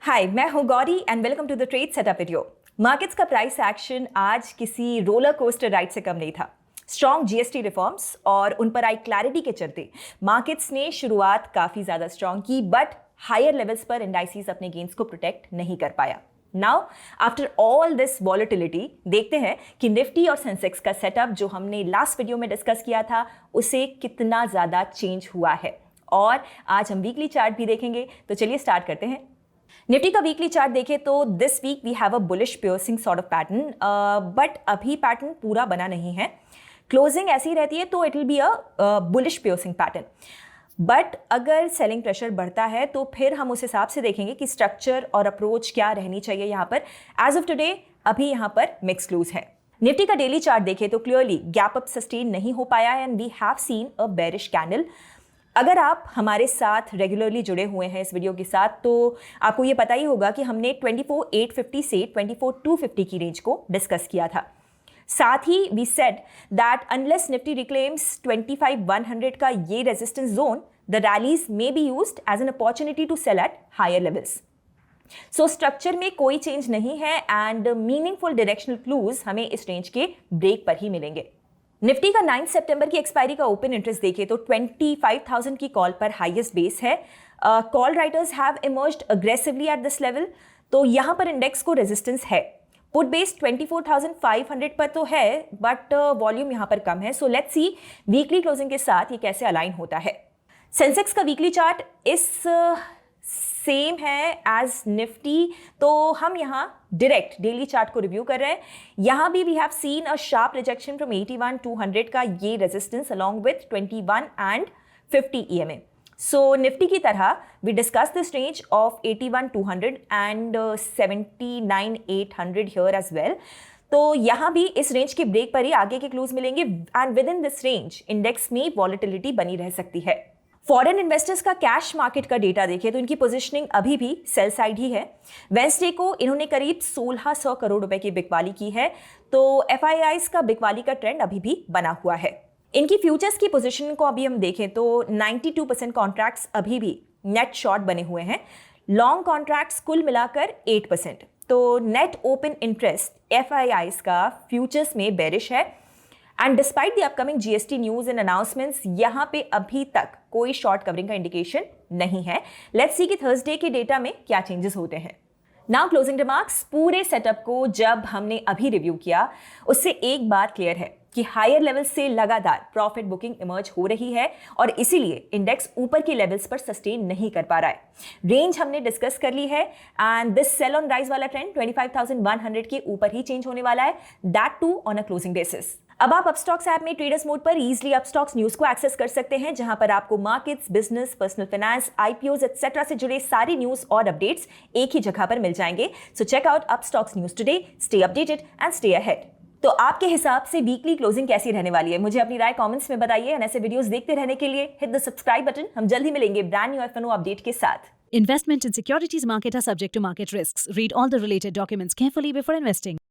हाय, मैं हूं Gauri and welcome to the trade setup video. Markets का प्राइस एक्शन आज किसी रोलर कोस्टर राइड से कम नहीं था। स्ट्रॉन्ग जीएसटी रिफॉर्म्स और उन पर आई क्लैरिटी के चलते मार्केट्स ने शुरुआत काफी ज्यादा स्ट्रॉन्ग की, बट हायर लेवल्स पर इंडाइसेस अपने गेन्स को प्रोटेक्ट नहीं कर पाया। Now after all this volatility देखते हैं कि निफ्टी और सेंसेक्स का सेटअप जो हमने लास्ट वीडियो में डिस्कस किया था उसे कितना ज्यादा चेंज हुआ है, और आज हम वीकली चार्ट भी देखेंगे। तो चलिए स्टार्ट करते हैं। निफ्टी का वीकली चार्ट देखें तो this week we have a bullish piercing sort of pattern, but अभी पैटर्न पूरा बना नहीं है। क्लोजिंग ऐसी रहती है तो it will be a bullish piercing pattern, but अगर सेलिंग प्रेशर बढ़ता है तो फिर हम उस हिसाब से देखेंगे कि स्ट्रक्चर और अप्रोच क्या रहनी चाहिए। यहाँ पर एज ऑफ टुडे अभी यहाँ पर मिक्स क्लूज है। निफ्टी का डेली चार्ट देखें तो क्लियरली गैप अप सस्टेन नहीं हो पाया है and we have seen a bearish candle. अगर आप हमारे साथ रेगुलरली जुड़े हुए हैं इस वीडियो के साथ तो आपको ये पता ही होगा कि हमने 24,850 से 24,250 की रेंज को डिस्कस किया था। साथ ही we said that unless Nifty reclaims 25,100 का ये resistance zone, the rallies may be used as an opportunity to sell at higher levels. So structure में कोई चेंज नहीं है एंड मीनिंगफुल डायरेक्शनल क्लूज हमें इस रेंज के ब्रेक पर ही मिलेंगे। निफ्टी का 9 सितंबर की एक्सपायरी का ओपन इंटरेस्ट देखें तो 25,000 की कॉल पर हाईएस्ट बेस है। Call writers have emerged aggressively at this level, तो यहां पर इंडेक्स को रेजिस्टेंस है। पुट बेस 24,500 पर तो है, बट वॉल्यूम यहां पर कम है। So let's see weekly closing के साथ ये कैसे अलाइन होता है। सेंसेक्स का वीकली चार्ट इस सेम है एज निफ्टी, तो हम यहाँ डायरेक्ट डेली चार्ट को रिव्यू कर रहे हैं। यहाँ भी we have seen a sharp rejection from 81,200 का ये resistance along with 21 and 50 EMA। So Nifty की तरह we discuss this range of 81,200 and 79,800 here as well. तो यहाँ भी इस रेंज के ब्रेक पर ही आगे के क्लूज मिलेंगे and with in this range index में वॉलेटिलिटी बनी रह सकती है। फॉरेन इन्वेस्टर्स का कैश मार्केट का डेटा देखें तो इनकी पोजीशनिंग अभी भी सेल साइड ही है। वेंसडे को इन्होंने करीब 1600 करोड़ रुपए की बिकवाली की है, तो एफआईआईज का बिकवाली का ट्रेंड अभी भी बना हुआ है। इनकी फ्यूचर्स की पोजीशन को अभी हम देखें तो 92% कॉन्ट्रैक्ट्स अभी भी नेट शॉर्ट बने हुए हैं। लॉन्ग कॉन्ट्रैक्ट्स कुल मिलाकर 8%, तो नेट ओपन इंटरेस्ट एफआईआईज का फ्यूचर्स में बेरिश है। And despite the upcoming GST news and announcements यहाँ पे अभी तक कोई शॉर्ट कवरिंग का इंडिकेशन नहीं है। लेट्स सी कि थर्सडे के डेटा में क्या चेंजेस होते हैं। Now closing remarks. पूरे सेटअप को जब हमने अभी रिव्यू किया उससे एक बात क्लियर है कि हायर लेवल से लगातार प्रॉफिट बुकिंग इमर्ज हो रही है और इसीलिए इंडेक्स ऊपर के लेवल्स पर सस्टेन नहीं कर पा रहा है। रेंज हमने डिस्कस कर ली है and this sell on rise वाला ट्रेंड 25,100 के ऊपर ही चेंज होने वाला है, that too on a closing basis. अब आप अपस्टॉक्स ऐप में ट्रेडर्स मोड पर इजीली अपस्टॉक्स न्यूज को एक्सेस कर सकते हैं, जहां पर आपको markets, business, personal finance, IPOs etcetera से जुड़े सारी न्यूज और अपडेट्स एक ही जगह पर मिल जाएंगे। So check out Upstox news today, stay updated and stay ahead. तो आपके हिसाब से वीकली क्लोजिंग कैसी रहने वाली है, मुझे अपनी राय कमेंट्स में बताइए। और ऐसे वीडियोस देखते रहने के लिए हिट द सब्सक्राइब बटन। हम जल्द ही मिलेंगे ब्रांड न्यू एफएनओ अपडेट के साथ। Investment in securities market are subject to market risks. Read all the related documents carefully before investing.